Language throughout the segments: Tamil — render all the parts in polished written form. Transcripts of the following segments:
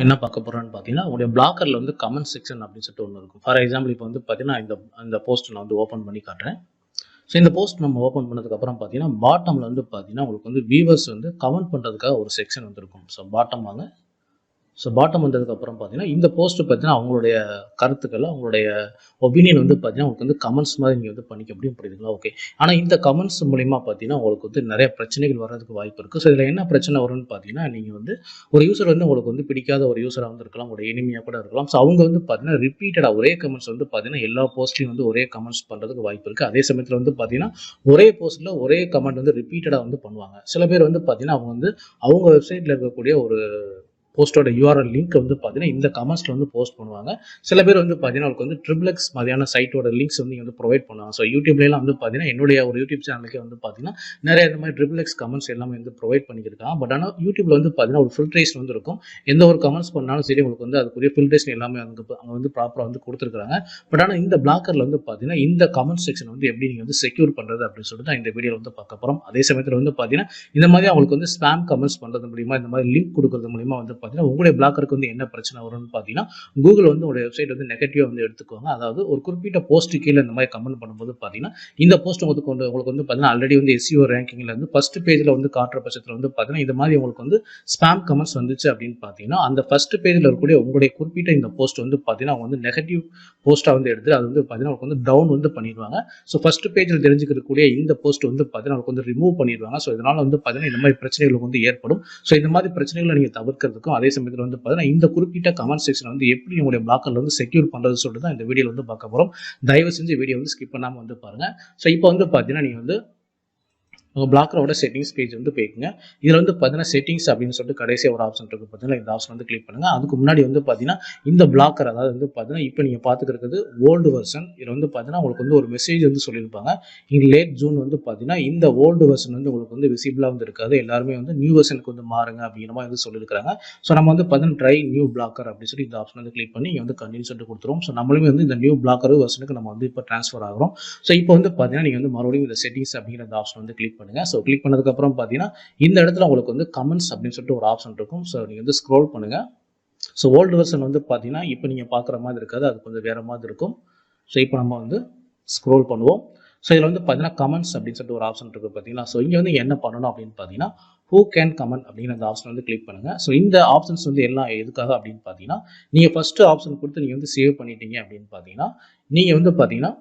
என்ன பார்க்க போறோம்னு பார்த்தீங்கன்னா, உங்களுடைய பிளாக்கர்ல வந்து கமெண்ட் செக்ஷன் அப்படின்னு சொல்லிட்டு ஒண்ணு இருக்கும். ஃபார் எக்ஸாம்பிள் இப்போ வந்து பார்த்தீங்கன்னா, இந்த போஸ்ட் நான் வந்து ஓப்பன் பண்ணி காட்டுறேன். ஸோ இந்த போஸ்ட் நம்ம ஓப்பன் பண்ணதுக்கப்புறம் பார்த்தீங்கன்னா, பாட்டம்ல வந்து பார்த்தீங்கன்னா, உங்களுக்கு வந்து வியூவர்ஸ் வந்து கமெண்ட் பண்றதுக்காக ஒரு செக்ஷன் வந்து இருக்கும். ஸோ பாட்டம் வாங்க. ஸோ பாட்டம் வந்ததுக்கப்புறம் பார்த்தீங்கன்னா, இந்த போஸ்ட் பார்த்தீங்கன்னா, அவங்களுடைய கருத்துக்கள், அவங்களுடைய ஒப்பீனியன் வந்து பார்த்தீங்கன்னா, உங்களுக்கு வந்து கமெண்ட்ஸ் மாதிரி நீங்க வந்து பண்ணிக்க முடியும். புரியுதுங்களா? ஓகே. ஆனா இந்த கமெண்ட்ஸ் மூலியமா பார்த்தீங்கன்னா, உங்களுக்கு வந்து நெறைய பிரச்சனைகள் வர்றதுக்கு வாய்ப்பு இருக்கு. ஸோ இதுல என்ன பிரச்சனை வரும்னு பார்த்தீங்கன்னா, நீங்க வந்து ஒரு யூசர் வந்து உங்களுக்கு வந்து பிடிக்காத ஒரு யூசரா வந்து இருக்கலாம். ஒரு எனிமியா கூட இருக்கலாம். ஸோ அவங்க வந்து பார்த்தீங்கன்னா, ரிப்பீட்டடா ஒரே கமெண்ட்ஸ் வந்து பார்த்தீங்கன்னா, எல்லா போஸ்ட்லயும் வந்து ஒரே கமெண்ட்ஸ் பண்றதுக்கு வாய்ப்பு இருக்கு. அதே சமயத்துல வந்து பார்த்தீங்கன்னா, ஒரே போஸ்ட்ல ஒரே கமெண்ட் வந்து ரிப்பீட்டடா வந்து பண்ணுவாங்க. சில பேர் வந்து பார்த்தீங்கன்னா, அவங்க வெப்சைட்ல இருக்கக்கூடிய ஒரு போஸ்டோட யூஆர்எல் லிங்க் வந்து பார்த்தீங்கன்னா இந்த கமெண்ட்ஸ்ல வந்து போஸ்ட் பண்ணுவாங்க. சில பேர் வந்து பார்த்தீங்கன்னா உங்களுக்கு வந்து ட்ரிபிள்எக்ஸ் மாதிரியான சைட்டோட லிங்க்ஸ் வந்து வந்து ப்ரொவைட் பண்ணுவாங்க. ஸோ யூடியூப்லாம் வந்து பார்த்தீங்கன்னா என்னுடைய ஒரு யூடியூப் சேனலுக்கே வந்து பார்த்தீங்கன்னா நிறைய இந்த மாதிரி ட்ரிபிள்எக்ஸ் கமெண்ட்ஸ் எல்லாமே வந்து ப்ரொவைட் பண்ணியிருக்காங்க. பட் ஆனால் யூடியூப்ல வந்து பார்த்தீங்கன்னா ஒரு ஃபில்ட்ரேஷன் வந்து இருக்கும். எந்த ஒரு கமெண்ட்ஸ் பண்ணாலும் சரி உங்களுக்கு வந்து அதுக்குரிய ஃபில்ட்ரேஷன் எல்லாமே அங்கே வந்து ப்ராப்பராக வந்து கொடுத்துருக்காங்க. பட் ஆனால் இந்த பிளாக்கர்ல வந்து பார்த்தீங்கன்னா இந்த கமெண்ட் செக்ஷன் வந்து எப்படி நீங்கள் வந்து செக்யூர் பண்ணுறது அப்படின்னு சொல்லிட்டு தான் இந்த வீடியோவில் வந்து பார்க்க போகிறோம். அதே சமயத்தில் வந்து பார்த்தீங்கன்னா இந்த மாதிரி அவங்களுக்கு வந்து ஸ்பேம் கமெண்ட்ஸ் பண்ணுறது மூலியமா இந்த மாதிரி லிங்க் கொடுக்கறது மூலியமா வந்து பார்த்தீங்கன்னா உங்களுடைய பிளாக்கருக்கு வந்து என்ன பிரச்சனை வரும்னு பார்த்தீங்கன்னா கூகுள் வந்து உங்களுடைய வெப்சைட் வந்து நெகட்டிவாக வந்து எடுத்துக்குவாங்க. அதாவது ஒரு குறிப்பிட்ட போஸ்ட் கீழே இந்த மாதிரி கமெண்ட் பண்ணும்போது பார்த்தீங்கன்னா இந்த போஸ்ட் உங்களுக்கு வந்து பார்த்தீங்கன்னா ஆல்ரெடி வந்து எஸ்இஓ ரேங்கிங்ல இருந்து ஃபர்ஸ்ட் பேஜில் வந்து காட்டுற பட்சத்தில் வந்து பார்த்தீங்கன்னா இந்த மாதிரி உங்களுக்கு வந்து ஸ்பேம் கமெண்ட்ஸ் வந்துச்சு அப்படின்னு பார்த்தீங்கன்னா அந்த ஃபர்ஸ்ட் பேஜில் இருக்கக்கூடிய உங்களுடைய குறிப்பிட்ட இந்த போஸ்ட் வந்து பார்த்தீங்கன்னா அவங்க வந்து நெகட்டிவ் போஸ்ட்டாக வந்து எடுத்து அது வந்து பார்த்தீங்கன்னா உங்களுக்கு வந்து டவுன் வந்து பண்ணிடுவாங்க. ஸோ ஃபர்ஸ்ட் பேஜில் தெரிஞ்சுக்கக்கூடிய இந்த போஸ்ட் வந்து பார்த்தீங்கன்னா உங்களுக்கு வந்து ரிமூவ் பண்ணிடுவாங்க. ஸோ இதனால வந்து பார்த்தீங்கன்னா இந்த மாதிரி பிரச்சனைகள் வந்து ஏற்படும். ஸோ இந்த மாதிரி பிரச்சனைகளை நீங்கள் தவிர்க்கிறதுக்கும் அதே சமயத்தில் வந்து பார்த்தீங்கன்னா இந்த குறிப்பிட்ட கமெண்ட் செக்ஷன் வந்து எப்படி உங்களுடைய பிளாக்கர்ல வந்து செக்யூர் பண்றது சொல்லிட்டு தான் இந்த வீடியோவில் வந்து பார்க்க போகிறோம். தயவு செஞ்சு வீடியோ வந்து ஸ்கிப் பண்ணாமல் வந்து பாருங்க. ஸோ இப்போ வந்து பார்த்தீங்கன்னா நீங்கள் வந்து உங்கள் பிளாக்கரோட செட்டிங்ஸ் பேஜ் வந்து போய்க்குங்க. இதில் வந்து பார்த்தீங்கன்னா செட்டிங்ஸ் அப்படின்னு சொல்லிட்டு கடைசியாக ஒரு ஆப்ஷன் இருக்குது பார்த்தீங்கன்னா இந்த ஆப்ஷன் வந்து கிளிக் பண்ணுங்கள். அதுக்கு முன்னாடி வந்து பார்த்தீங்கன்னா இந்த பிளாக்கர் அதாவது வந்து பார்த்தீங்கன்னா இப்போ நீங்கள் பார்த்துக்கிறது ஓல்டு வெர்ஷன். இதில் வந்து பார்த்தீங்கன்னா உங்களுக்கு வந்து ஒரு மெசேஜ் வந்து சொல்லியிருப்பாங்க. இங்கே லேட் ஜூன் வந்து பார்த்தீங்கன்னா இந்த ஓல்டு வெர்ஷன் வந்து உங்களுக்கு வந்து விசிபிளாக வந்து இருக்காது. எல்லாருமே வந்து நியூ வெர்ஷனுக்கு வந்து மாறுங்க அப்படிங்கிற மாதிரி வந்து சொல்லியிருக்காங்க. ஸோ நம்ம வந்து பார்த்தீங்கன்னா ட்ரை நியூ பிளாக்கர் அப்படின்னு சொல்லி இந்த ஆப்ஷன் வந்து கிளிக் பண்ணி இங்கே வந்து கண்டினியூ சொல்லிட்டு கொடுத்துருவோம். ஸோ நம்மளுமே வந்து இந்த நியூ பிளாக்கர் வெர்ஷனுக்கு நம்ம வந்து இப்போ ட்ரான்ஸ்ஃபர் ஆகிறோம். ஸோ இப்போ வந்து பார்த்தீங்கன்னா நீங்கள் வந்து மறுபடியும் இந்த செட்டிங்ஸ் அப்படிங்கிற இந்த ஆப்ஷன் வந்து கிளிக் பண்ணுங்கள். ஸோ கிளிக் பண்ணதுக்கப்புறம் பார்த்தீங்கன்னா இந்த இடத்துல உங்களுக்கு வந்து கமெண்ட்ஸ் அப்படின்னு சொல்லிட்டு ஒரு ஆப்ஷன் இருக்கும். ஸோ நீங்கள் வந்து ஸ்க்ரோல் பண்ணுங்கள். ஸோ ஓல்டு வெர்ஷன் வந்து பார்த்தீங்கன்னா இப்போ நீங்கள் பார்க்குற மாதிரி இருக்காது, அது கொஞ்சம் வேறு மாதிரி இருக்கும். ஸோ இப்போ நம்ம வந்து ஸ்க்ரோல் பண்ணுவோம். ஸோ இதில் வந்து பார்த்தீங்கன்னா கமெண்ட்ஸ் அப்படின்னு சொல்லிட்டு ஒரு ஆப்ஷன் இருக்குது பார்த்தீங்களா. ஸோ இங்கே வந்து என்ன பண்ணணும் அப்படின்னு பார்த்தீங்கன்னா ஹூ கேன் கமெண்ட் அப்படிங்கிற அந்த ஆப்ஷன் வந்து கிளிக் பண்ணுங்கள். ஸோ இந்த ஆப்ஷன்ஸ் வந்து எல்லாம் எதுக்காக அப்படின்னு பார்த்தீங்கன்னா நீங்கள் ஃபஸ்ட்டு ஆப்ஷன் கொடுத்து நீங்கள் வந்து சேவ் பண்ணிட்டீங்க அப்படின்னு பார்த்தீங்கன்னா நீங்கள் வந்து பார்த்தீங்கன்னா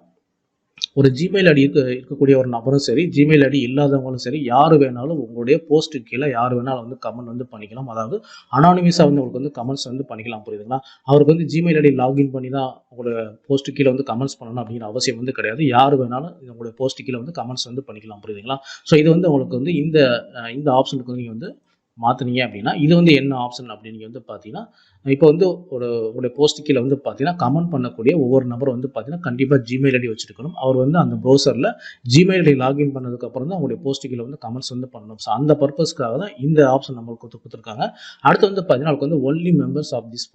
ஒரு ஜிமெயில் ஐடி இருக்கக்கூடிய ஒரு நபரும் சரி, ஜிமெயில் ஐடி இல்லாதவங்களும் சரி, யார் வேணாலும் உங்களுடைய போஸ்ட்டு கீழே யார் வேணாலும் வந்து கமெண்ட் வந்து பண்ணிக்கலாம். அதாவது அனானிமஸாக வந்து உங்களுக்கு வந்து கமெண்ட்ஸ் வந்து பண்ணிக்கலாம். புரியுதுங்களா? அவருக்கு வந்து ஜிமெயில் ஐடி லாகின் பண்ணி தான் உங்களோட போஸ்ட்டு கீழே வந்து கமெண்ட்ஸ் பண்ணணும் அப்படிங்கிற அவசியம் வந்து கிடையாது. யார் வேணாலும் உங்களுடைய போஸ்ட்டு கீழே வந்து கமெண்ட்ஸ் வந்து பண்ணிக்கலாம். புரியுதுங்களா? ஸோ இது வந்து உங்களுக்கு வந்து இந்த ஆப்ஷனுக்கு வந்து நீங்கள் வந்து மாற்றினீங்க அப்படின்னா இது வந்து என்ன ஆப்ஷன் அப்படின்னு நீங்கள் வந்து பார்த்தீங்கன்னா இப்போ வந்து உங்களுடைய போஸ்ட் கீழே வந்து பார்த்தீங்கன்னா கமெண்ட் பண்ணக்கூடிய ஒவ்வொரு நபரும் வந்து பார்த்தீங்கன்னா கண்டிப்பாக ஜிமெயில் ஐடி வச்சுருக்கணும். அவர் வந்து அந்த ப்ரௌசரில் ஜிமெயில் ஐடி லாகின் பண்ணதுக்கப்புறம் தான் உங்களுடைய போஸ்ட் கீழே வந்து கமெண்ட்ஸ் வந்து பண்ணணும். ஸோ அந்த பர்பஸ்க்காக தான் இந்த ஆப்ஷன் நம்மளுக்கு கொடுத்துருக்காங்க. அடுத்து வந்து பார்த்தீங்கன்னா அவருக்கு வந்து only members of this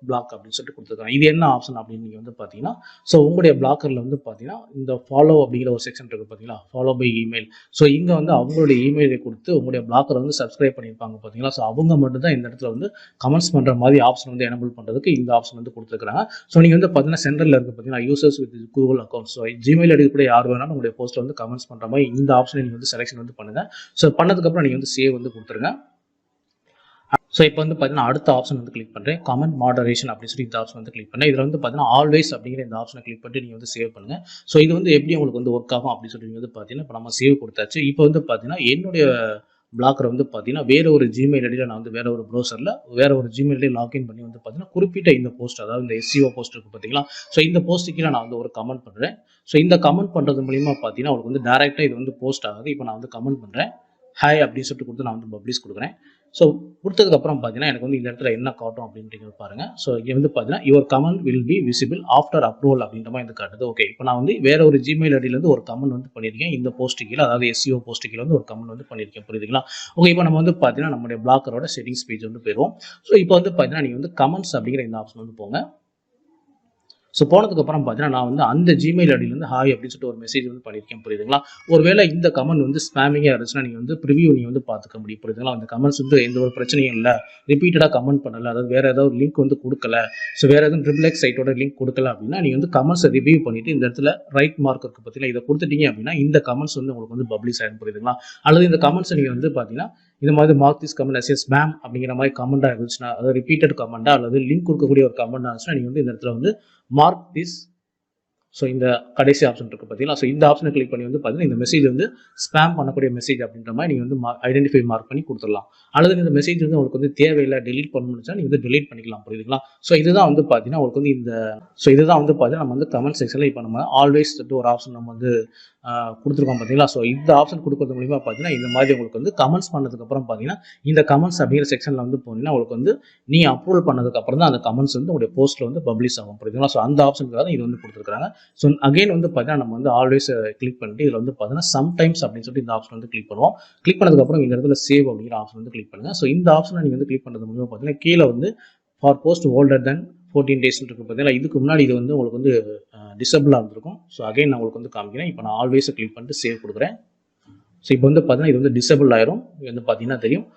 block அப்படின்னு சொல்லிட்டு கொடுத்துருக்காங்க. இது என்ன ஆப்ஷன் அப்படின்னு நீங்கள் வந்து பார்த்தீங்கன்னா ஸோ உங்களுடைய பிளாக்கரில் வந்து பார்த்தீங்கன்னா இந்த ஃபாலோ அப்படிங்கிற ஒரு செக்ஷன் இருக்குது பார்த்தீங்களா, ஃபாலோ பை இமெயில். ஸோ இங்கே வந்து அவங்களுடைய இமெயிலை கொடுத்து உங்களுடைய பிளாக்கரை வந்து சப்ஸ்கிரைப் பண்ணியிருப்பாங்க பார்த்தீங்களா. ஸோ அவங்க மட்டும் தான் இந்த இடத்துல வந்து கமெண்ட்ஸ் பண்ணுற மாதிரி ஆப்ஷன் வந்து எனபிள் பண்ணுறதுக்கு இந்த ஆப்ஷன் வந்து கொடுத்துருக்காங்க. ஸோ நீங்கள் வந்து பார்த்தீங்கன்னா சென்டரில் இருக்குது பார்த்தீங்கன்னா users with Google account. So Gmail ID கூட யார் வேணாலும் உங்களுடைய போஸ்ட்டில் வந்து கமெண்ட்ஸ் பண்ணுற மாதிரி இந்த ஆப்ஷனை நீங்கள் வந்து செலெக்ஷன் வந்து பண்ணுங்கள். ஸோ பண்ணதுக்கப்புறம் நீங்கள் வந்து சேவ் வந்து கொடுத்துருங்க. ஸோ இப்போ வந்து பார்த்தீங்கன்னா அடுத்த ஆப்ஷன் வந்து கிளிக் பண்ணுறேன், கமெண்ட் மாடரேஷன் அப்படின்னு சொல்லி இந்த ஆப்ஷன் வந்து கிளிக் பண்ணேன். இதில் வந்து பார்த்தீங்கன்னா ஆல்வேஸ் அப்படிங்கிற இந்த ஆப்ஷனை கிளிக் பண்ணிட்டு நீங்கள் வந்து சேவ் பண்ணுங்கள். ஸோ இது வந்து எப்படி உங்களுக்கு வந்து ஒர்க் ஆகும் அப்படின்னு சொல்லி வந்து பார்த்தீங்கன்னா இப்போ நம்ம சேவ் கொடுத்தாச்சு. இப்போ வந்து பார்த்தீங்கன்னா என்னுடைய பிளாக்கர் வந்து பார்த்தீங்கன்னா வேற ஒரு ஜிமெயில் ஐடியில் நான் வந்து வேற ஒரு ப்ரௌசரில் வேற ஒரு ஜிமெயில் ஐடி லாகின் பண்ணி வந்து பார்த்தீங்கன்னா குறிப்பிட்ட இந்த போஸ்ட் அதாவது இந்த எஸ்சிஓ போஸ்ட் இருக்குது பார்த்தீங்களா. ஸோ இந்த போஸ்ட்டுக்கு நான் வந்து ஒரு கமெண்ட் பண்ணுறேன். ஸோ இந்த கமெண்ட் பண்ணுறது மூலிமா பார்த்தீங்கன்னா அவங்களுக்கு வந்து டேரெக்டாக இது வந்து போஸ்ட் ஆகுது. இப்போ நான் வந்து கமெண்ட் பண்ணுறேன், ஹாய் அப்படின்னு சொல்லிட்டு கொடுத்து நான் வந்து பப்ளிஷ் கொடுக்குறேன். ஸோ கொடுத்ததுக்கப்புறம் பார்த்தீங்கன்னா எனக்கு வந்து இந்த இடத்துல என்ன காட்டும் அப்படின்றது பாருங்க. ஸோ இங்கே வந்து பார்த்தீங்கன்னா your comment will be visible after approval அப்படின்ற மாதிரி வந்து காட்டுது. ஓகே, இப்போ நான் வந்து வேற ஒரு ஜிமெயில் ஐடியிலேருந்து ஒரு கமெண்ட் வந்து பண்ணியிருக்கேன். இந்த போஸ்ட் கீழே அதாவது எஸ்சிஓ போஸ்ட் கீழே வந்து ஒரு கமெண்ட் வந்து பண்ணியிருக்கேன். புரியுதுங்களா? ஓகே, இப்போ நம்ம வந்து பார்த்தீங்கன்னா நம்மளுடைய பிளாக்கரோட செட்டிங்ஸ் பேஜ் வந்து போயிடுவோம். ஸோ இப்போ வந்து பார்த்தீங்கன்னா நீங்கள் வந்து கமெண்ட்ஸ் அப்படிங்கிற இந்த ஆப்ஷன் வந்து போங்க. ஸோ போனதுக்கப்புறம் பார்த்தீங்கன்னா நான் வந்து அந்த ஜிமெயில் ஐடியிலேருந்து ஹாய் அப்படின்னு சொல்லிட்டு ஒரு மெசேஜ் வந்து பண்ணியிருக்கேன், புரியுதுங்களா? ஒருவேளை இந்த கமெண்ட் வந்து ஸ்பேமிங்காக இருந்துச்சுன்னா நீங்கள் வந்து ப்ரிவியூ நீங்கள் வந்து பார்த்துக்க முடியும், புரியுதுங்களா? அந்த கமெண்ட்ஸ் வந்து எந்த ஒரு பிரச்சனையும் இல்லை, ரிப்பீட்டடாக கமெண்ட் பண்ணலை, அதாவது வேறு ஏதாவது லிங்க் வந்து கொடுக்கல, ஸோ வேறு எதுவும் ட்ரிபிள்எக்ஸ் சைட்டோட லிங்க் கொடுக்கல அப்படின்னா நீங்கள் வந்து கமெண்ட்ஸை ரிவ்யூ பண்ணிவிட்டு இந்த இடத்துல ரைட் மார்க் இருக்குது பார்த்தீங்கன்னா, இதை கொடுத்துட்டீங்க அப்படின்னா இந்த கமெண்ட்ஸ் வந்து உங்களுக்கு வந்து பப்ளிஷ் ஆகிடும், புரியுதுங்களா? அல்லது இந்த கமெண்ட்ஸை நீங்கள் வந்து பார்த்தீங்கன்னா இந்த மாதிரி mark this comment as spam அப்படிங்கிற மாதிரி கமெண்ட்டாக இருந்துச்சுன்னா, அதாவது ரிப்பீட்டட் கமெண்ட்டாக அல்லது லிங்க் கொடுக்கக்கூடிய ஒரு கமெண்ட் இருந்துச்சுன்னா நீங்கள் வந்து இந்த இடத்துல வந்து மார்க் திஸ், ஸோ இந்த கடைசி ஆப்ஷன் இருக்குது பார்த்தீங்களா, ஸோ இந்த ஆப்ஷனை கிளிக் பண்ணி வந்து பார்த்தீங்கன்னா இந்த மெசேஜ் வந்து ஸ்பேம் பண்ணக்கூடிய மெசேஜ் அப்படின்ற மாதிரி நீங்கள் வந்து ஐடென்டிஃபை மார்க் பண்ணி கொடுத்துடலாம். அல்லது இந்த மெசேஜ் வந்து உங்களுக்கு வந்து தேவையில்லை, டெலீட் பண்ணணும்னு நீங்கள் வந்து டெலீட் பண்ணிக்கலாம், புரியுதுங்களா? ஸோ இதுதான் வந்து பார்த்தீங்கன்னா உங்களுக்கு வந்து இதுதான் வந்து பார்த்தீங்கன்னா நம்ம வந்து கமெண்ட் செக்ஷனில் இப்போ நம்ம ஆல்வேஸ் ஒரு ஆப்ஷன் நம்ம வந்து கொடுத்துருக்கோம் பார்த்தீங்களா. ஸோ இந்த ஆப்ஷன் கொடுக்கறது மூலிமா பார்த்தீங்கன்னா இந்த மாதிரி உங்களுக்கு வந்து கமெண்ட்ஸ் பண்ணதுக்கப்புறம் பார்த்தீங்கன்னா இந்த கமெண்ட்ஸ் அப்படிங்கிற செக்ஷனில் வந்து போனீங்கன்னா உங்களுக்கு வந்து நீ அப்ரூவல் பண்ணதுக்கப்புறம் தான் அந்த கமெண்ட்ஸ் வந்து உங்களுடைய போஸ்ட்டில் வந்து பப்ளிஷ் ஆகும், புரியுதுங்களா? ஸோ அந்த ஆப்ஷனுக்காக தான் இது வந்து கொடுத்துருக்காங்க. ஸோ அகைன் வந்து பார்த்தீங்கன்னா நம்ம வந்து ஆல்வேஸ் கிளிக் பண்ணிட்டு இதில் வந்து பார்த்தீங்கன்னா சம்டைம்ஸ் அப்படின்னு சொல்லிட்டு இந்த ஆப்ஷன் வந்து கிளிக் பண்ணுவோம். கிளிக் பண்ணதுக்கப்புறம் இந்த இடத்துல சேவ் அப்படிங்கிற ஆப்ஷன் வந்து கிளிக் பண்ணுங்கள். ஸோ இந்த ஆப்ஷனை நீங்கள் வந்து கிளிக் பண்ணுறது மூலிமா பார்த்தீங்கன்னா கீழே வந்து for post older then 14 days இருக்குது பார்த்தீங்களா, இதுக்கு முன்னாடி இது வந்து உங்களுக்கு வந்து டிசபிளாக இருந்திருக்கும். ஸோ அகைன் நான் உங்களுக்கு வந்து காமிக்கிறேன். இப்போ நான் ஆல்வேஸை கிளிக் பண்ணிட்டு சேவ் கொடுக்குறேன். ஸோ இப்போ வந்து பார்த்தீங்கன்னா இது வந்து டிசபிள் ஆயிரும். இது வந்து பார்த்தீங்கன்னா தெரியும்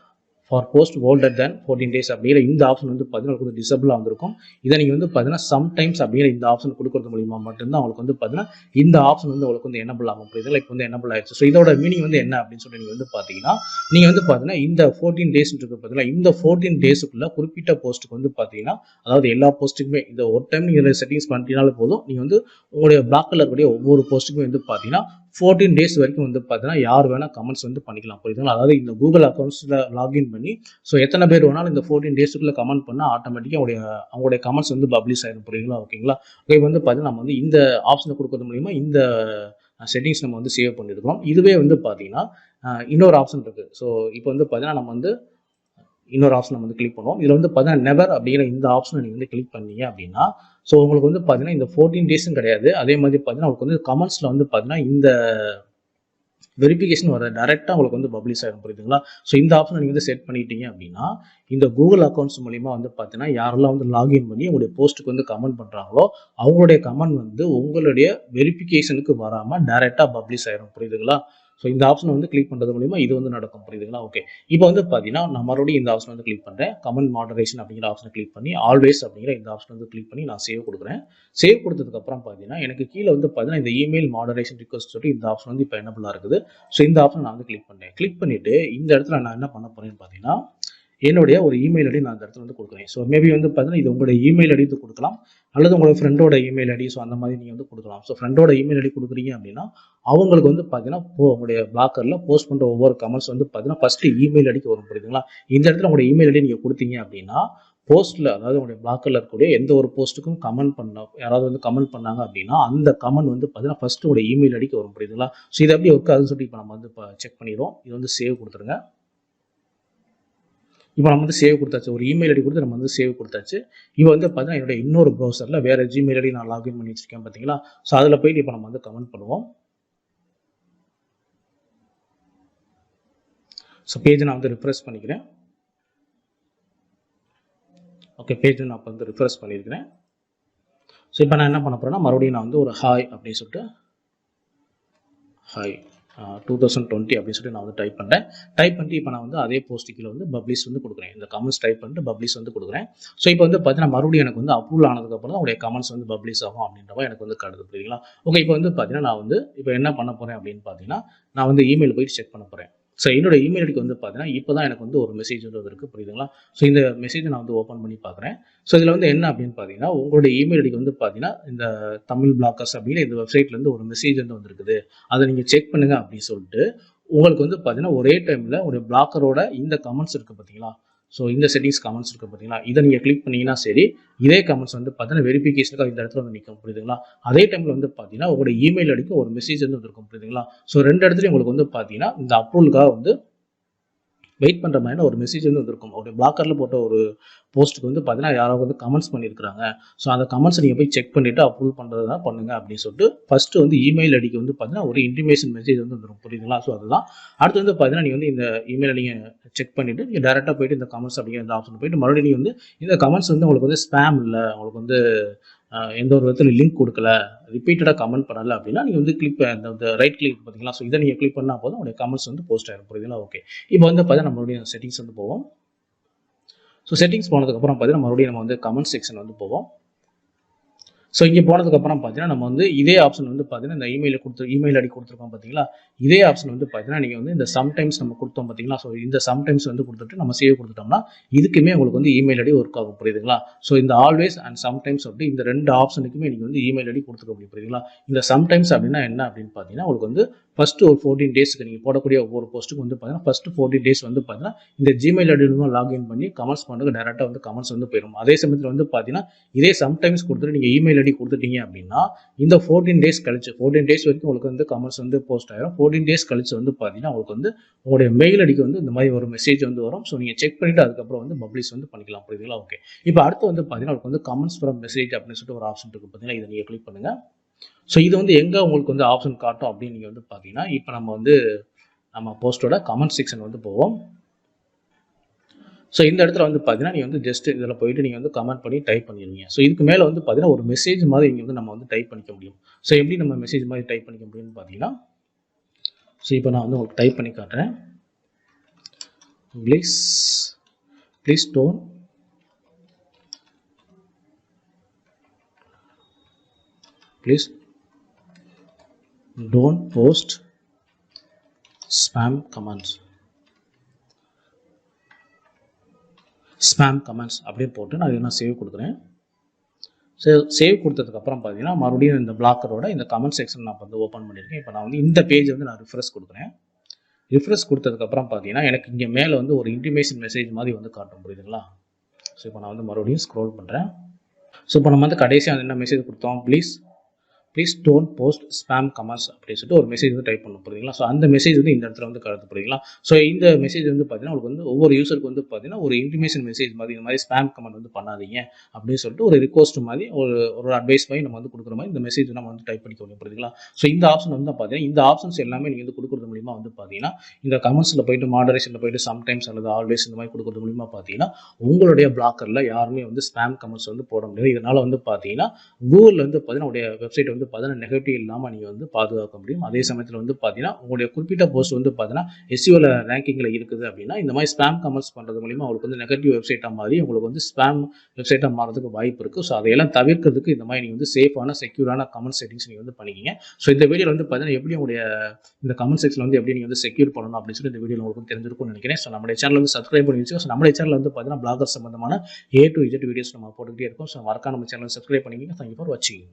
for post older then 14 days அப்படிங்கிற இந்த ஆப்ஷன் வந்து பார்த்தீங்கன்னா உங்களுக்கு வந்து டிசபிளாக வந்திருக்கும். இதை நீங்கள் வந்து பார்த்தீங்கன்னா சம்டைம்ஸ் அப்படிங்கிற இந்த ஆப்ஷன் கொடுக்கறது மூலிமா மட்டும்தான் உங்களுக்கு வந்து பார்த்தீங்கன்னா இந்த ஆப்ஷன் வந்து உங்களுக்கு வந்து எனபிள் ஆகும், புரியுதுங்களா? இப்போ வந்து எனபிள் ஆயிடுச்சு. ஸோ இதோட மீனிங் வந்து என்ன அப்படின்னு சொல்லி நீங்கள் வந்து பார்த்தீங்கன்னா நீங்கள் வந்து பார்த்தீங்கன்னா இந்த 14 days இருக்குது பார்த்தீங்கன்னா இந்த 14 daysக்குள்ள குறிப்பிட்ட போஸ்ட்டுக்கு வந்து பார்த்தீங்கன்னா அதாவது எல்லா போஸ்ட்டுக்குமே இந்த ஒரு டைம் நீங்கள் செட்டிங்ஸ் பண்ணிட்டீங்கனாலே போதும், நீங்கள் வந்து உங்களுடைய பிளாக்கில் இருக்கக்கூடிய ஒவ்வொரு போஸ்ட்டுக்குமே வந்து பார்த்தீங்கன்னா 14 days வரைக்கும் வந்து பார்த்தீங்கன்னா யார் வேணால் கமெண்ட்ஸ் வந்து பண்ணிக்கலாம், புரியுதுங்களா? அதாவது இந்த கூகுள் அக்கௌண்ட்ஸில் லாகின் பண்ணி ஸோ எத்தனை பேர் வேணாலும் இந்த 14 daysக்குள்ளே கமெண்ட் பண்ணால் ஆட்டோமேட்டிக்காக அவங்களுடைய கமெண்ட்ஸ் வந்து பப்ளிஷ் ஆகிடும், புரியுதுங்களா? ஓகேங்களா? ஓகே, வந்து பார்த்தீங்கன்னா நம்ம வந்து இந்த ஆப்ஷனை கொடுக்கறது மூலிமா இந்த செட்டிங்ஸ் நம்ம வந்து சேவ் பண்ணியிருக்கிறோம். இதுவே வந்து பார்த்தீங்கன்னா இன்னொரு ஆப்ஷன் இருக்குது. ஸோ இப்போ வந்து பார்த்தீங்கன்னா நம்ம வந்து இன்னொரு ஆப்ஷன் நம்ம வந்து கிளிக் பண்ணுவோம். இதில் வந்து பார்த்தீங்கன்னா நெவர் அப்படிங்கிற இந்த ஆப்ஷனை நீங்கள் வந்து கிளிக் பண்ணீங்க அப்படின்னா ஸோ உங்களுக்கு வந்து பார்த்தீங்கன்னா இந்த 14 days கிடையாது. அதே மாதிரி பார்த்தீங்கன்னா உங்களுக்கு வந்து கமெண்ட்ஸில் வந்து பார்த்தீங்கன்னா இந்த வெரிஃபிகேஷன் வர டேரெக்டாக உங்களுக்கு வந்து பப்ளிஷ் ஆகிடும், புரியுதுங்களா? ஸோ இந்த ஆப்ஷனை நீங்கள் வந்து செட் பண்ணிட்டீங்க அப்படின்னா இந்த கூகுள் அக்கௌண்ட்ஸ் மூலிமா வந்து பார்த்தீங்கன்னா யாரெல்லாம் வந்து லாகின் பண்ணி உங்களுடைய போஸ்ட்டுக்கு வந்து கமெண்ட் பண்ணுறாங்களோ அவங்களுடைய கமெண்ட் வந்து உங்களுடைய வெரிஃபிகேஷனுக்கு வராமல் டேரெக்டாக பப்ளிஷ் ஆகிடும், புரியுதுங்களா? ஸோ இந்த ஆப்ஷனை வந்து கிளிக் பண்ணுறது மூலிமா இது வந்து நடக்கும், புரியுதுங்களா? ஓகே, இப்போ வந்து பார்த்தீங்கன்னா நான் மறுபடியும் இந்த ஆப்ஷன் வந்து கிளிக் பண்ணுறேன். கமெண்ட் மாடரேஷன் அப்படிங்கிற ஆப்ஷனை கிளிக் பண்ணி ஆல்வேஸ் அப்படிங்கிற இந்த ஆப்ஷன் வந்து கிளிக் பண்ணி நான் சேவ் கொடுக்குறேன். சேவ் கொடுத்ததுக்கப்புறம் பார்த்தீங்கன்னா எனக்கு கீழே வந்து பார்த்தீங்கன்னா இந்த இமெயில் மாடரேஷன் ரிக்வஸ்ட் சொல்லிட்டு இந்த ஆப்ஷன் வந்து இப்போ எனபிளாக இருக்குது. ஸோ இந்த ஆப்ஷன் நான் வந்து கிளிக் பண்ணேன். கிளிக் பண்ணிவிட்டு இந்த இடத்துல நான் என்ன பண்ண போகிறேன்னு பார்த்தீங்கன்னா என்னுடைய ஒரு இமெயில் ஐடி நான் அந்த இடத்துல வந்து கொடுக்குறேன். ஸோ மேபி வந்து பார்த்தீங்கன்னா இது உங்களுடைய இமெயில் ஐடி கொடுக்கலாம் அல்லது உங்களோட ஃப்ரெண்டோட இமெயில் ஐடி, ஸோ அந்த மாதிரி நீங்கள் வந்து கொடுக்கலாம். ஸோ ஃப்ரெண்டோட இமெயில் ஐடி கொடுக்குறீங்க அப்படின்னா அவங்களுக்கு வந்து பார்த்தீங்கன்னா உங்களுடைய பிளாக்கரில் போஸ்ட் பண்ணுற ஒவ்வொரு கமெண்ட்ஸ் வந்து பார்த்தீங்கன்னா ஃபஸ்ட்டு இமெயில் ஐடிக்கு வரும், புரியுதுங்களா? இந்த இடத்துல உங்களுடைய இமெயில் ஐடி நீங்கள் கொடுத்தீங்க அப்படின்னா போஸ்ட்டில் அதாவது உங்களுடைய பிளாக்கரில் இருக்கக்கூடிய எந்த ஒரு போஸ்ட்டுக்கும் கமெண்ட் யாராவது வந்து கமெண்ட் பண்ணாங்க அப்படின்னா அந்த கமெண்ட் வந்து பார்த்தீங்கன்னா ஃபஸ்ட்டு உங்களுடைய இமெயில் ஐடிக்கு வரும், புரியுதுங்களா? ஸோ இது எப்படி ஒர்க் ஆகுதுன்னு சொல்லிட்டு இப்போ நம்ம வந்து இப்போ செக் பண்ணிடுவோம். இது வந்து சேவ் கொடுத்துருங்க. இப்போ நம்ம வந்து சேவ் கொடுத்தாச்சு, ஒரு இமெயில் ஐடி கொடுத்து நம்ம வந்து சேவ் கொடுத்தாச்சு. இப்போ வந்து பார்த்தீங்கன்னா என்னுடைய இன்னொரு ப்ரௌசரில் வேறு ஜிமெயில் ஐடி நான் லாகின் பண்ணி வச்சிருக்கேன் பார்த்தீங்களா? ஸோ அதில் போயிட்டு இப்போ நம்ம வந்து கமெண்ட் பண்ணுவோம். ஸோ பேஜை நான் வந்து ரிஃப்ரெஷ் பண்ணிக்கிறேன். ஓகே, பேஜை நான் இப்போ வந்து ரிஃப்ரெஷ் பண்ணியிருக்கிறேன். ஸோ இப்போ நான் என்ன பண்ண போகிறேன்னா மறுபடியும் நான் வந்து ஒரு ஹாய் அப்படின்னு சொல்லிட்டு ஹாய் 2020 அப்படின்னு சொல்லிட்டு நான் வந்து டைப் பண்ணுறேன். டைப் பண்ணிட்டு இப்போ நான் வந்து அதே போஸ்ட்டுக்கில் வந்து பப்ளிஷ் வந்து கொடுக்குறேன். இந்த கமெண்ட்ஸ் டைப் பண்ணிட்டு பப்ளிஷ் வந்து கொடுக்குறேன். ஸோ இப்போ வந்து பார்த்தீங்கன்னா மறுபடியும் எனக்கு வந்து அப்ரூவல் ஆனதுக்கப்புறம் தான் உடைய கமெண்ட்ஸ் வந்து பப்ளிஷ் ஆகும் அப்படின்றப்ப எனக்கு வந்து கருது, புரியுதுங்களா? ஓகே, இப்போ வந்து பார்த்தீங்கன்னா நான் வந்து இப்போ என்ன பண்ண போகிறேன் அப்படின்னு பார்த்தீங்கன்னா நான் வந்து இமெயில் போயிட்டு செக் பண்ண போகிறேன். ஸோ என்னோட இமெயில் ஐடிக்கு வந்து பார்த்தீங்கன்னா இப்போ தான் எனக்கு வந்து ஒரு மெசேஜ் வந்து இருக்குது, புரியுதுங்களா? ஸோ இந்த மெசேஜை நான் வந்து ஓப்பன் பண்ணி பார்க்குறேன். ஸோ இதில் வந்து என்ன அப்படின்னு பார்த்தீங்கன்னா உங்களுடைய இமெயில் ஐடிக்கு வந்து பார்த்தீங்கன்னா இந்த தமிழ் பிளாக்கர்ஸ் அப்படிங்கிற இந்த வெப்சைட்லேருந்து ஒரு மெசேஜ் வந்து வந்துருக்குது, அதை நீங்கள் செக் பண்ணுங்கள் அப்படின்னு சொல்லிட்டு உங்களுக்கு வந்து பார்த்தீங்கன்னா ஒரே டைமில் ஒரு பிளாக்கரோட இந்த கமெண்ட்ஸ் இருக்குது பார்த்தீங்களா? ஸோ இந்த செட்டிங்ஸ் கமெண்ட்ஸ் இருக்குது பார்த்தீங்களா? இதை நீங்கள் கிளிக் பண்ணிங்கன்னா சரி இதே கமெண்ட்ஸ் வந்து பார்த்தீங்கன்னா வெரிஃபிகேஷனுக்கு இந்த இடத்துல வந்து நிற்கும், புரியுதுங்களா? அதே டைமில் வந்து பார்த்தீங்கன்னா உங்களுடைய இமெயில் ஐடிக்கு ஒரு மெசேஜ் வந்து இருக்கும், புரியுதுங்களா? ஸோ ரெண்டு இடத்துலையும் உங்களுக்கு வந்து பார்த்தீங்கன்னா இந்த அப்ரூவலுக்காக வந்து வெயிட் பண்ணுற மாதிரி ஒரு மெசேஜ் வந்து இருக்கும். ஒரு பிளாக்கரில் போட்ட ஒரு போஸ்ட்டுக்கு வந்து பார்த்தீங்கன்னா யாராவது வந்து கமெண்ட்ஸ் பண்ணியிருக்காங்க. ஸோ அந்த கமெண்ட்ஸ் நீங்கள் போய் செக் பண்ணிவிட்டு அப்ரூவ் பண்ணுறது தான் பண்ணுங்க அப்படின்னு சொல்லிட்டு ஃபஸ்ட்டு வந்து இமெயில் ஐடிக்கு வந்து பார்த்தீங்கன்னா ஒரு இன்டிமேஷன் மெசேஜ் வந்து வந்துடும், புரியுதுங்களா? ஸோ அதுதான். அடுத்து வந்து பார்த்தீங்கன்னா நீங்கள் வந்து இந்த இமெயில் நீங்கள் செக் பண்ணிவிட்டு நீங்கள் டேரெக்டாக போயிட்டு இந்த கமெண்ட்ஸ் அப்படிங்கிற இந்த ஆப்ஷன் போயிட்டு மறுபடியும் வந்து இந்த கமெண்ட்ஸ் வந்து உங்களுக்கு வந்து ஸ்பேம் இல்லை, உங்களுக்கு வந்து எந்த ஒரு விதத்தில் லிங்க் கொடுக்கல, ரிப்பீட்டடாக கமெண்ட் பண்ணலை அப்படின்னா நீங்கள் வந்து கிளிக் அந்த ரைட் கிளிக் பார்த்தீங்களா, ஸோ இதை நீங்கள் கிளிக் பண்ணால் போதும் உங்களுடைய கமெண்ட்ஸ் வந்து போஸ்ட் ஆகிடும். புரியுதுங்களா? ஓகே. இப்போ வந்து பார்த்தீங்கன்னா நம்மளுடைய செட்டிங்ஸ் வந்து போவோம். ஸோ செட்டிங்ஸ் போனதுக்கப்புறம் பார்த்தீங்கன்னா மறுபடியும் நம்ம வந்து கமெண்ட் செக்ஷன் வந்து போவோம். ஸோ இங்கே போனதுக்கப்புறம் பார்த்தீங்கன்னா நம்ம வந்து இதே ஆப்ஷன் வந்து பார்த்தீங்கன்னா இந்த இமெயில் ஐடி கொடுத்துருக்கோம் பார்த்தீங்களா, இதே ஆப்ஷன் வந்து பார்த்தீங்கன்னா நீங்கள் வந்து இந்த சம்டைம்ஸ் நம்ம கொடுத்தோம் பார்த்தீங்களா, ஸோ இந்த சம்டைம்ஸ் வந்து கொடுத்துட்டு நம்ம சேவ் கொடுத்துட்டோம்னா இதுக்குமே உங்களுக்கு வந்து இமெயில் ஐடி ஒர்க் ஆகும். புரியுதுங்களா? ஸோ இந்த ஆல்வேஸ் அண்ட் சம்டைம்ஸ் அப்படி இந்த 2 ஆப்ஷனுக்குமே நீங்கள் வந்து இமெயில் ஐடி கொடுத்துக்க முடியும். புரியுதுங்களா? இந்த சம்டைம்ஸ் அப்படின்னா என்ன அப்படின்னு பார்த்தீங்கன்னா உங்களுக்கு வந்து ஃபஸ்ட்டு ஒரு 14 டேஸ்க்கு நீங்கள் போடக்கூடிய ஒவ்வொரு போஸ்ட்டுக்கு வந்து பார்த்தீங்கன்னா ஃபஸ்ட்டு 14 டேஸ் வந்து பார்த்தீங்கன்னா இந்த ஜிமெயில் ஐடியிலும் லாகின் பண்ணி கமெண்ட்ஸ் பண்ணுறதுக்கு டேரெக்டாக வந்து கமெண்ட்ஸ் வந்து போயிடும். அதே சமயத்தில் வந்து பார்த்தீங்கன்னா இதே சம்டைம்ஸ் கொடுத்துட்டு நீங்கள் இமெயில் ஐடி கொடுத்துட்டீங்க அப்படின்னா இந்த 14 டேஸ் கழிச்சு 14 டேஸ் வரைக்கும் உங்களுக்கு வந்து கமெண்ட்ஸ் வந்து போஸ்ட் ஆயிரும். 14 டேஸ் கழிச்சு வந்து பார்த்தீங்கன்னா உங்களுக்கு வந்து உங்களுடைய மெயில் ஐடிக்கு வந்து இந்த மாதிரி ஒரு மெசேஜ் வந்து வரும். ஸோ நீங்கள் செக் பண்ணிவிட்டு அதுக்கப்புறம் வந்து பப்ளிஷ் வந்து பண்ணிக்கலாம். புரியுதுங்களா? ஓகே. இப்போ அடுத்து வந்து பார்த்தீங்கன்னா உங்களுக்கு வந்து கமெண்ட்ஸ் ஃப்ரம் மெசேஜ் அப்படின்னு சொல்லிட்டு ஒரு ஆப்ஷன் இருக்குது பார்த்தீங்கன்னா, இதை நீங்கள் கிளிக் பண்ணுங்கள். ஸோ இது வந்து எங்கே உங்களுக்கு வந்து ஆப்ஷன் காட்டும் அப்படின்னு நீங்கள் வந்து பார்த்தீங்கன்னா இப்போ நம்ம போஸ்ட்டோட கமெண்ட் செக்ஷன் வந்து போவோம். ஸோ இந்த இடத்துல வந்து பார்த்தீங்கன்னா நீங்கள் வந்து ஜஸ்ட் இதில் போயிட்டு நீங்கள் வந்து கமெண்ட் பண்ணி டைப் பண்ணிடுவீங்க. ஸோ இதுக்கு மேலே வந்து பார்த்தீங்கன்னா ஒரு மெசேஜ் மாதிரி இங்கே வந்து நம்ம வந்து டைப் பண்ணிக்க முடியும். ஸோ எப்படி நம்ம மெசேஜ் மாதிரி டைப் பண்ணிக்க முடியும்னு பார்த்தீங்கன்னா, ஸோ இப்போ நான் வந்து உங்களுக்கு டைப் பண்ணி காட்டுறேன். Please don't post spam comments அப்படின்னு போட்டு நான் சேவ் கொடுக்குறேன். சேவ் கொடுத்ததுக்கப்புறம் பார்த்தீங்கன்னா மறுபடியும் இந்த பிளாக்கரோட இந்த கமெண்ட் செக்ஷன் நான் வந்து ஓப்பன் பண்ணியிருக்கேன். இப்போ நான் வந்து இந்த பேஜ் வந்து நான் ரிஃப்ரெஷ் கொடுக்குறேன். ரிஃப்ரெஷ் கொடுத்ததுக்கப்புறம் பார்த்தீங்கன்னா எனக்கு இங்கே மேலே வந்து ஒரு இன்டிமேஷன் மெசேஜ் மாதிரி வந்து காட்டும். புரியுதுங்களா? ஸோ இப்போ நான் வந்து மறுபடியும் ஸ்க்ரோல் பண்ணுறேன். ஸோ இப்போ நம்ம வந்து கடைசியாக என்ன மெசேஜ் கொடுத்தோம், please don't post spam comments அப்படின்னு சொல்லிட்டு ஒரு மெசேஜ் வந்து டைப் பண்ணணும். புரியுதுங்களா? ஸோ அந்த மெசேஜ் வந்து இந்த இடத்துல வந்து கருத்து. புரியுதுங்களா? ஸோ இந்த மெசேஜ் வந்து பார்த்தீங்கன்னா உங்களுக்கு வந்து ஒவ்வொரு யூசருக்கு வந்து பார்த்தீங்கன்னா ஒரு இன்டிமேஷன் மெசேஜ் மாதிரி இந்த மாதிரி ஸ்பேம் கமெண்ட் வந்து பண்ணாதீங்க அப்படின்னு சொல்லிட்டு ஒரு ரிக்வஸ்ட் மாதிரி ஒரு அட்வைஸ் மாதிரி நம்ம வந்து கொடுக்குற மாதிரி இந்த மெசேஜ் நம்ம வந்து டைப் பண்ணிக்க முடியும். புரியுதுங்களா? ஸோ இந்த ஆப்ஷன் வந்து பார்த்தீங்கன்னா இந்த ஆப்ஷன்ஸ் எல்லாமே நீங்கள் வந்து கொடுக்குறது மூலிமா வந்து பார்த்தீங்கன்னா இந்த கமெண்ட்ஸில் போயிட்டு மாடரேஷனில் போயிட்டு சம்டைம்ஸ் அல்லது ஆல்வேஸ் இந்த மாதிரி கொடுக்குறது மூலிமா பார்த்தீங்கன்னா உங்களுடைய பிளாக்கரில் யாருமே வந்து ஸ்பேம் கமெண்ட்ஸ் வந்து போட முடியாது. இதனால் வந்து பார்த்தீங்கன்னா கூகுளில் வந்து பார்த்தீங்கன்னா உங்களுடைய வெப்சைட் வந்து பார்த்தீங்கன்னா நெகட்டிவ் இல்லாமல் நீங்கள் வந்து பாதுகாக்க முடியும். அதே சமயத்தில் வந்து பார்த்தீங்கன்னா உங்களுடைய குறிப்பிட்ட போஸ்ட் வந்து பார்த்தீங்கன்னா எஸ்இஓல ரேங்கிங்கில் இருக்குது அப்படின்னா இந்த மாதிரி ஸ்பேம் கமெண்ட்ஸ் பண்ணுறது மூலிமா உங்களுக்கு வந்து நெகட்டிவ் வெப்சைட்டாக மாறி உங்களுக்கு வந்து ஸ்பேம் வெப்சைட்டாக மாறதுக்கு வாய்ப்பு இருக்குது. ஸோ அதையெல்லாம் தவிர்க்கிறதுக்கு இந்த மாதிரி நீங்கள் வந்து சேஃபான செக்யூரான கமெண்ட் செட்டிங்ஸ் நீங்கள் வந்து பண்ணிக்கிங்க. ஸோ இந்த வீடியோவில் வந்து பார்த்தீங்கன்னா எப்படி உங்களுடைய இந்த கமெண்ட் செக்ஷன் வந்து எப்படி நீங்கள் வந்து செக்யூர் பண்ணணும் அப்படின்னு சொல்லி இந்த வீடியோவில் உங்களுக்கு தெரிஞ்சிருக்கும்னு நினைக்கிறேன். ஸோ நம்மளுடைய சேனல் வந்து சப்ஸ்கிரைப் பண்ணி வச்சு, ஸோ நம்மளுடைய சேனல் வந்து பார்த்தீங்கன்னா பிளாகர் சம்பந்தமான A to Z வீடியோஸ் நம்ம போட்டுக்கிட்டே இருக்கோம். ஸோ மறக்காம நம்ம சேனல் சப்ஸ்கிரைப் பண்ணிக்கிங்க. தேங்க்யூ ஃபார் வாட்சிங்.